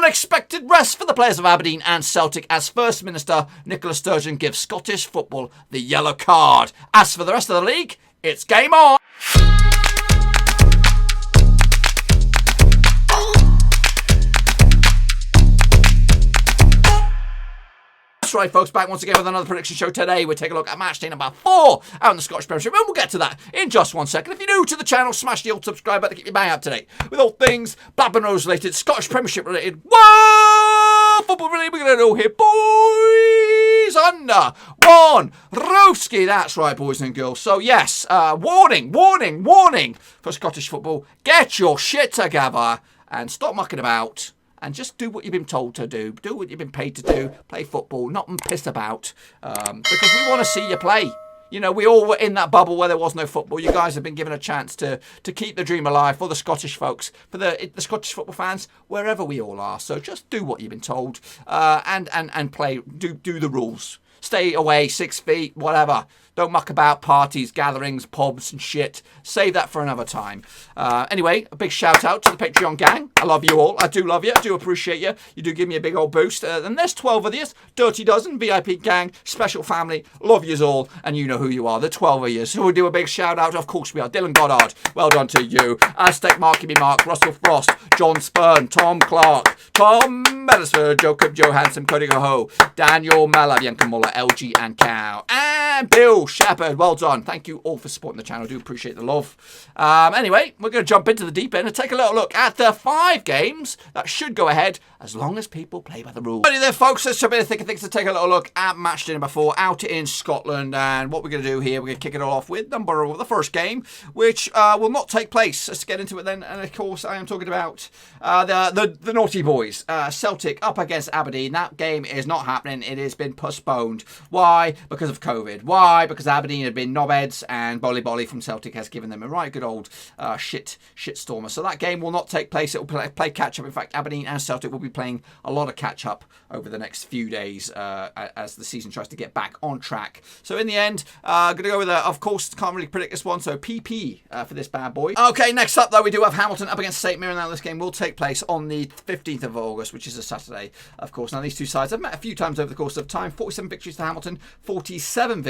Unexpected rest for the players of Aberdeen and Celtic as First Minister Nicola Sturgeon gives Scottish football the yellow card. As for the rest of the league, it's game on. That's right, folks, back once again with another prediction show. Today we're taking a look at matchday number 4 out in the Scottish Premiership, and we'll get to that in just 1 second. If you're new to the channel, smash the old subscribe button to keep you bang up to date with all things Blackburn Rovers related, Scottish Premiership related, football related. We're going to know here, boys, under one Roverseas. That's right, boys and girls. So yes, warning for Scottish football. Get your shit together and stop mucking about. And just do what you've been told to do. Do what you've been paid to do. Play football, not piss about. Because we want to see you play. You know, we all were in that bubble where there was no football. You guys have been given a chance to keep the dream alive for the Scottish folks, for the Scottish football fans, wherever we all are. So just do what you've been told and play. Do the rules. Stay away 6 feet, whatever. Don't muck about parties, gatherings, pubs and shit. Save that for another time. Anyway, a big shout out to the Patreon gang. I love you all. I do love you. I do appreciate you. You do give me a big old boost. And there's 12 of you. Dirty Dozen, VIP gang, special family. Love yous all. And you know who you are. The 12 of you. So we'll do a big shout out. Of course we are. Dylan Goddard. Well done to you. Aztec Marky B. Mark. Russell Frost. John Spurn. Tom Clark. Tom Medisford. Jacob Johansson. Cody Goho. Daniel Mella. Bianca Muller. LG and Cow. And Bill Shepherd, well done. Thank you all for supporting the channel. I do appreciate the love. Anyway, we're going to jump into the deep end and take a little look at the 5 games that should go ahead as long as people play by the rules. Ready there, folks. Let's jump in the thick of things to take a little look at match day number 4 out in Scotland. And what we're going to do here, we're going to kick it all off with the first game, which will not take place. Let's get into it then. And of course, I am talking about the naughty boys. Celtic up against Aberdeen. That game is not happening. It has been postponed. Why? Because of COVID. Why? Because Aberdeen had been knobheads and Bolly from Celtic has given them a right good old shitstormer. So that game will not take place. It will play catch-up. In fact, Aberdeen and Celtic will be playing a lot of catch-up over the next few days as the season tries to get back on track. So in the end, going to go with, of course, can't really predict this one, so PP for this bad boy. Okay, next up, though, we do have Hamilton up against St Mirren. Now, this game will take place on the 15th of August, which is a Saturday, of course. Now, these two sides have met a few times over the course of time. 47 victories to Hamilton, 49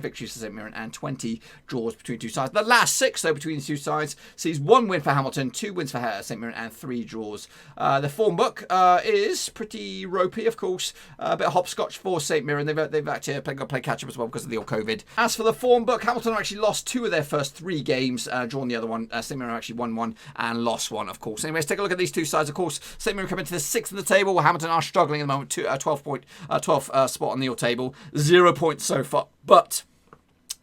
victories for St Mirren, and 20 draws between two sides. The last 6, though, between the two sides sees 1 win for Hamilton, 2 wins for St Mirren, and 3 draws. The form book is pretty ropey, of course. A bit of hopscotch for St Mirren. They've actually got to play catch-up as well because of the old COVID. As for the form book, Hamilton have actually lost 2 of their first 3 games, drawn the other one. St Mirren actually won 1 and lost 1, of course. Anyways, take a look at these two sides. Of course, St Mirren come into the 6th in the table, while Hamilton are struggling at the moment. 12th spot on the table, 0 points so far. But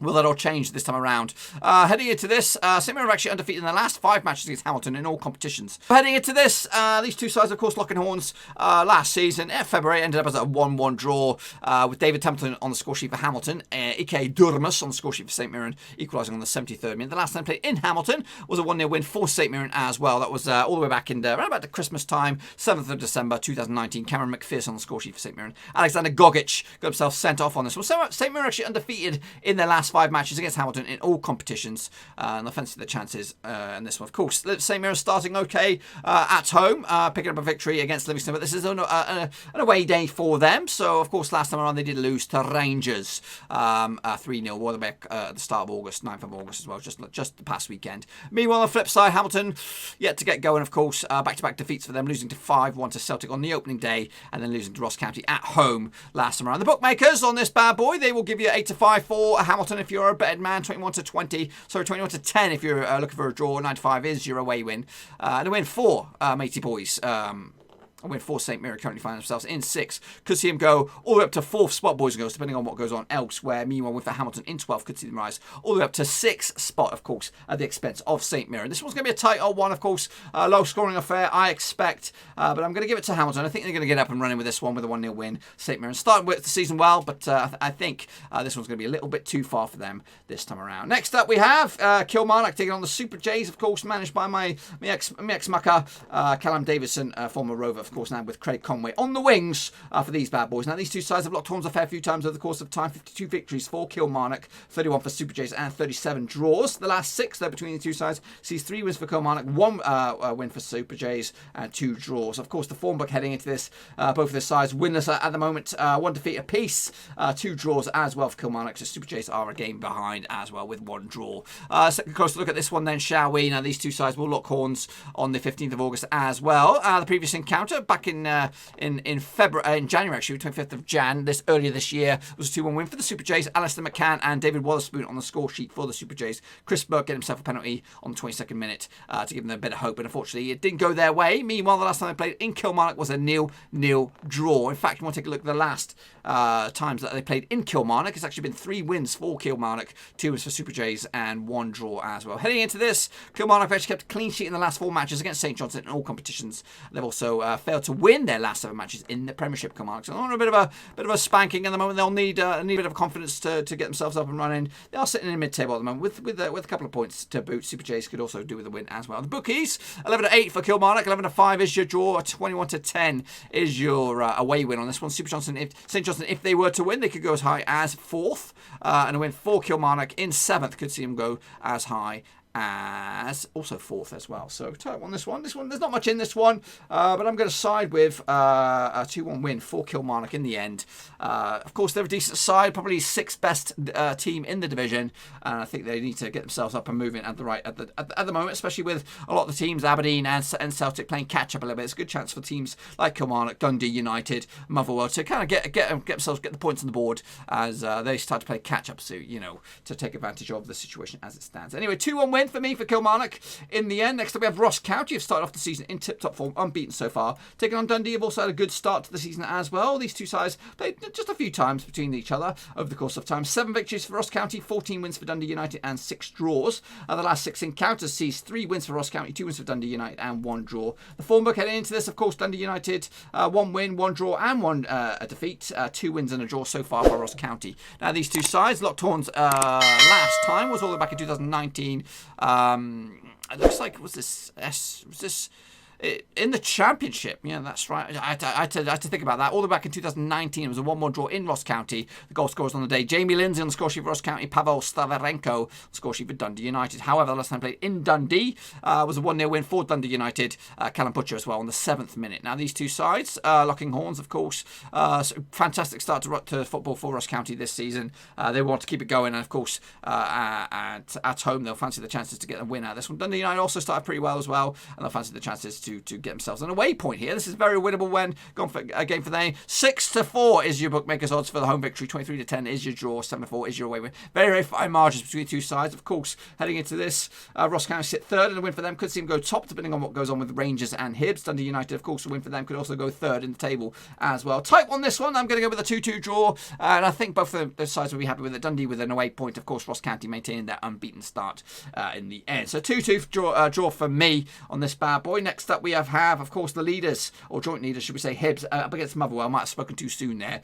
will that all change this time around? Heading into this, St Mirren are actually undefeated in the last 5 matches against Hamilton in all competitions. Heading into this, these two sides, of course, locking horns last season. In February, ended up as a 1-1 draw with David Templeton on the score sheet for Hamilton. Ike Durmus on the score sheet for St Mirren, equalising on the 73rd minute. The last time played in Hamilton was a 1-0 win for St Mirren as well. That was all the way back in around about the Christmas time, 7th of December 2019. Cameron McPherson on the score sheet for St Mirren. Alexander Gogic got himself sent off on this one. So St Mirren actually undefeated in their last 5 matches against Hamilton in all competitions, and I fancy the chances in this one. Of course, St Mirren starting okay at home, picking up a victory against Livingston, but this is an away day for them. So, of course, last time around they did lose to Rangers 3-0, all the way back at the start of August, 9th of August as well, just the past weekend. Meanwhile, on the flip side, Hamilton yet to get going, of course, back-to-back defeats for them, losing to 5-1 to Celtic on the opening day, and then losing to Ross County at home last time around. The bookmakers on this bad boy, they will give you 8-5 for Hamilton if you're a betted man, 21-20, sorry, 21-10 if you're looking for a draw. 9-5 is your away win. And a win for matey boys. A win for St Mirren, currently find themselves in 6. Could see him go all the way up to 4th spot, boys and girls, depending on what goes on elsewhere. Meanwhile, with Hamilton in 12th, could see them rise all the way up to 6th spot, of course, at the expense of St Mirren. This one's going to be a tight old one, of course. Low-scoring affair, I expect. But I'm going to give it to Hamilton. I think they're going to get up and running with this one with a 1-0 win. St Mirren started with the season well, but I think this one's going to be a little bit too far for them this time around. Next up, we have Kilmarnock taking on the Super Jays, of course, managed by my ex-mucker, Callum Davidson, former Rover of course, now with Craig Conway on the wings for these bad boys. Now, these two sides have locked horns a fair few times over the course of time. 52 victories for Kilmarnock, 31 for Super Jays, and 37 draws. The last 6, though, between the two sides sees 3 wins for Kilmarnock, 1 win for Super Jays, and 2 draws. Of course, the form book heading into this, both of the sides winless at the moment, 1 defeat apiece, 2 draws as well for Kilmarnock. So Super Jays are a game behind as well with 1 draw. Let's take a closer look at this one then, shall we? Now, these two sides will lock horns on the 15th of August as well. The previous encounter back in February, in January actually, 25th of Jan, earlier this year, was a 2-1 win for the Super Jays. Alistair McCann and David Wotherspoon on the score sheet for the Super Jays. Chris Burke get himself a penalty on the 22nd minute to give them a bit of hope, and unfortunately it didn't go their way. Meanwhile, the last time they played in Kilmarnock was a 0-0 draw. In fact, you want to take a look at the last times that they played in Kilmarnock. It's actually been 3 wins for Kilmarnock, 2 wins for Super Jays, and 1 draw as well. Heading into this, Kilmarnock have actually kept a clean sheet in the last 4 matches against St Johnstone in all competitions. They've also failed to win their last 7 matches in the Premiership. Kilmarnock, so on a bit of a spanking at the moment. They'll need a bit of confidence to get themselves up and running. They are sitting in mid-table at the moment with a couple of points to boot. Super Jays could also do with a win as well. The bookies, 11-8 for Kilmarnock, 11-5 is your draw, 21-10 is your away win on this one. St Johnstone, if they were to win, they could go as high as 4th, and a win for Kilmarnock in 7th could see them go as high as also 4th as well. So tight on this one. This one, there's not much in this one, but I'm going to side with a 2-1 win for Kilmarnock in the end. Of course, they're a decent side, probably 6th best team in the division, and I think they need to get themselves up and moving at the moment, especially with a lot of the teams, Aberdeen and Celtic, playing catch up a little bit. It's a good chance for teams like Kilmarnock, Dundee United, Motherwell to kind of get the points on the board as they start to play catch up, so to take advantage of the situation as it stands. Anyway, 2-1 win for me for Kilmarnock in the end. Next up we have Ross County, who've started off the season in tip-top form, unbeaten so far. Taking on Dundee, have also had a good start to the season as well. These two sides played just a few times between each other over the course of time. 7 victories for Ross County, 14 wins for Dundee United, and 6 draws. The last 6 encounters sees 3 wins for Ross County, 2 wins for Dundee United, and 1 draw. The form book heading into this, of course, Dundee United, 1 win, 1 draw, and 1 defeat. 2 wins and a draw so far for Ross County. Now, these two sides locked horns last time, was all the way back in 2019. It looks like, was this in the Championship? Yeah, that's right. I had to think about that. All the way back in 2019, it was a 1-1 draw in Ross County. The goal scorers on the day: Jamie Lindsay on the score sheet for Ross County, Pavel Stavarenko on the score sheet for Dundee United. However, the last time played in Dundee was a 1-0 win for Dundee United. Callum Butcher as well on the 7th minute. Now, these two sides locking horns, of course. So fantastic start to football for Ross County this season. They want to keep it going, and of course, at home they'll fancy the chances to get a win out of this one. Dundee United also started pretty well as well, and they'll fancy the chances to get themselves an away point here. This is very winnable when gone for a game for them. 6-4 is your bookmakers odds for the home victory. 23-10 is your draw. 7-4 is your away win. Very, very fine margins between the two sides. Of course, heading into this, Ross County sit 3rd, and a win for them could see them go top, depending on what goes on with Rangers and Hibs. Dundee United, of course, a win for them could also go 3rd in the table as well. Tight on this one. I'm going to go with a 2-2 draw, and I think both of those sides will be happy with it. Dundee with an away point. Of course, Ross County maintaining their unbeaten start in the end. So 2-2 draw for me on this bad boy. Next up, we have, of course, the leaders, or joint leaders, should we say, Hibs up against Motherwell. I might have spoken too soon there.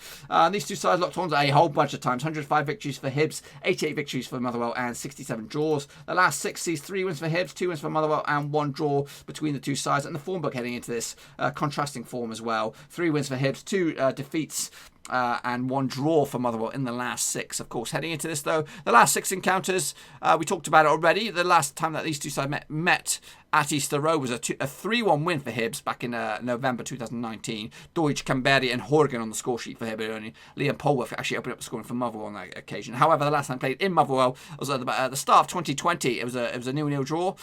These two sides locked on a whole bunch of times. 105 victories for Hibs, 88 victories for Motherwell, and 67 draws. The last 6 sees 3 wins for Hibs, 2 wins for Motherwell, and 1 draw between the two sides. And the form book heading into this, contrasting form as well. 3 wins for Hibs, 2 defeats, and 1 draw for Motherwell in the last 6. Of course, heading into this, though, the last 6 encounters, we talked about it already. The last time that these two sides met at Easter Road was a 3-1 win for Hibs back in November 2019. Deutsch, Canberra, and Horgan on the score sheet for Hibernian. Liam Polworth actually opened up the scoring for Motherwell on that occasion. However, the last time played in Motherwell was at the start of 2020. It was a 0-0 draw,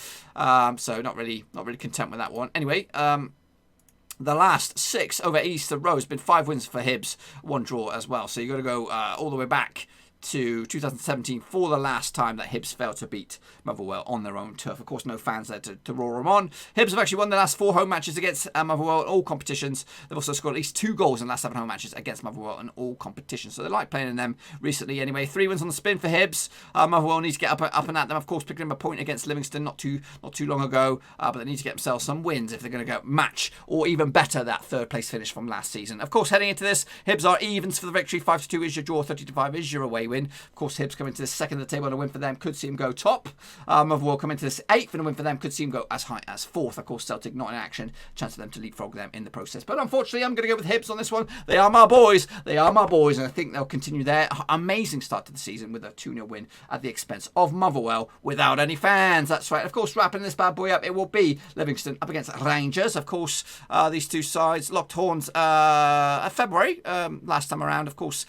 so not really content with that one. Anyway, the last 6 over Easter Road has been 5 wins for Hibs, 1 draw as well. So you've got to go all the way back to 2017 for the last time that Hibs failed to beat Motherwell on their own turf. Of course, no fans there to roar them on. Hibs have actually won their last 4 home matches against Motherwell in all competitions. They've also scored at least 2 goals in the last 7 home matches against Motherwell in all competitions. So they like playing in them recently anyway. 3 wins on the spin for Hibs. Motherwell needs to get up and at them. Of course, picking up a point against Livingston not too long ago. But they need to get themselves some wins if they're going to go match or even better that 3rd place finish from last season. Of course, heading into this, Hibs are evens for the victory. 5-2 is your draw. 30-5 is your away win. win. Of course, Hibs come into this second of the table and a win for them could see him go top. Motherwell come into this 8th and a win for them could see him go as high as 4th. Of course, Celtic not in action. Chance for them to leapfrog them in the process. But unfortunately, I'm going to go with Hibs on this one. They are my boys. They are my boys. And I think they'll continue their amazing start to the season with a 2-0 win at the expense of Motherwell without any fans. That's right. Of course, wrapping this bad boy up, it will be Livingston up against Rangers. Of course, these two sides locked horns February last time around. Of course,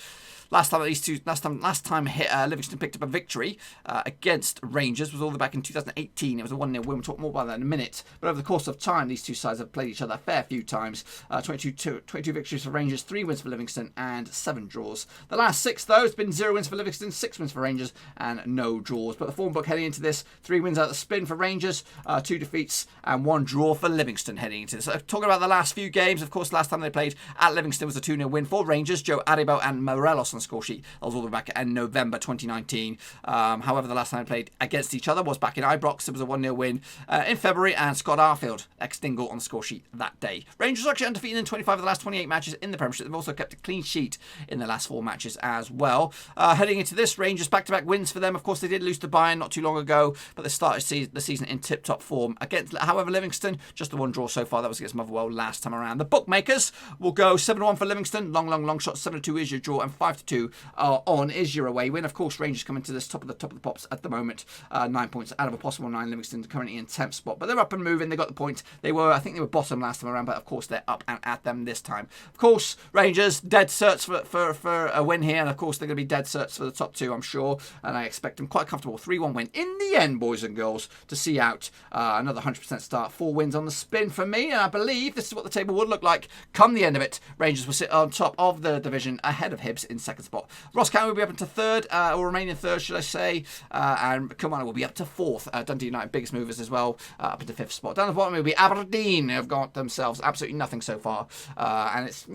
last time Livingston picked up a victory against Rangers was all the way back in 2018. It was a 1-0 win. We'll talk more about that in a minute. But over the course of time, these two sides have played each other a fair few times. 22 victories for Rangers, 3 wins for Livingston, and 7 draws. The last 6, though, it's been 0 wins for Livingston, 6 wins for Rangers, and no draws. But the form book heading into this, 3 wins out of the spin for Rangers, 2 defeats, and 1 draw for Livingston heading into this. Talking about the last few games, of course, last time they played at Livingston was a 2-0 win for Rangers. Joe Aribo and Morelos on the score sheet. That was all the way back in November 2019. However, the last time they played against each other was back in Ibrox. It was a 1-0 win in February, and Scott Arfield ex-Dingle on the score sheet that day. Rangers are actually undefeated in 25 of the last 28 matches in the Premiership. They've also kept a clean sheet in the last 4 matches as well. Heading into this, Rangers back-to-back wins for them. Of course, they did lose to Bayern not too long ago, but they started the season in tip-top form. However, Livingston, just the 1 draw so far. That was against Motherwell last time around. The bookmakers will go 7-1 for Livingston. Long shot. 7-2 is your draw, and 5-2 on is your away win. Of course, Rangers come into this top of the pops at the moment. 9 points out of a possible 9. Livingston currently in 10th spot, but they're up and moving. They got the point. I think they were bottom last time around, but of course they're up and at them this time. Of course, Rangers dead certs for a win here, and of course they're going to be dead certs for the top 2, I'm sure, and I expect them quite comfortable 3-1 win in the end, boys and girls, to see out another 100% start. 4 wins on the spin for me, and I believe this is what the table would look like come the end of it. Rangers will sit on top of the division ahead of Hibs in 2nd spot. Ross County will be up into 3rd, or remain in 3rd, should I say, and Kilmarnock will be up to 4th. Dundee United, biggest movers as well, up into 5th spot. Down the bottom will be Aberdeen, who have got themselves absolutely nothing so far, and it's,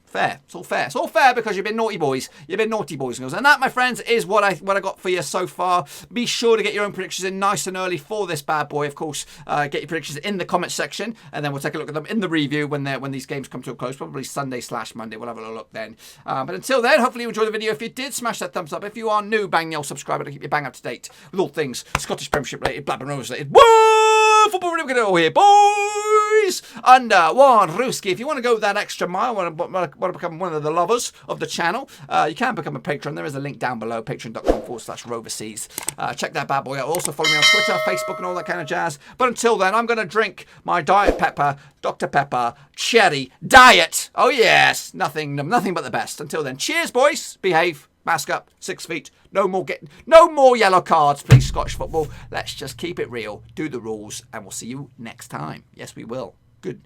fair. It's all fair. It's all fair because you've been naughty boys. You've been naughty boys and girls. And that, my friends, is what I got for you so far. Be sure to get your own predictions in nice and early for this bad boy. Of course, get your predictions in the comment section, and then we'll take a look at them in the review when these games come to a close, probably Sunday/Monday. We'll have a little look then. But until then, hopefully you enjoyed the video. If you did, smash that thumbs up. If you are new, bang the old subscribe button to keep you bang up to date with all things Scottish Premiership related, Blackburn Rovers related. Woo! Football we're going to go here, boys! Under one Ruski. If you want to go that extra mile, want to become one of the lovers of the channel, you can become a patron. There is a link down below, patreon.com/Roverseas. Check that bad boy out. Also follow me on Twitter, Facebook, and all that kind of jazz. But until then, I'm going to drink my Diet Pepper, Dr. Pepper, Cherry Diet. Oh yes, nothing but the best. Until then, cheers, boys. Behave. Mask up. 6 feet. No more yellow cards, please, Scottish football. Let's just keep it real. Do the rules, and we'll see you next time. Yes, we will. Good.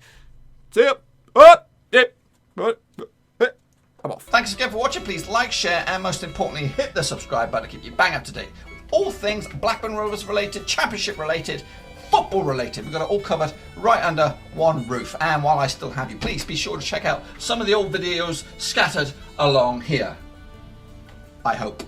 See ya. I'm off. Thanks again for watching. Please like, share, and most importantly, hit the subscribe button to keep you bang up to date with all things Blackburn Rovers related, Championship related, football related. We've got it all covered right under one roof. And while I still have you, please be sure to check out some of the old videos scattered along here. I hope.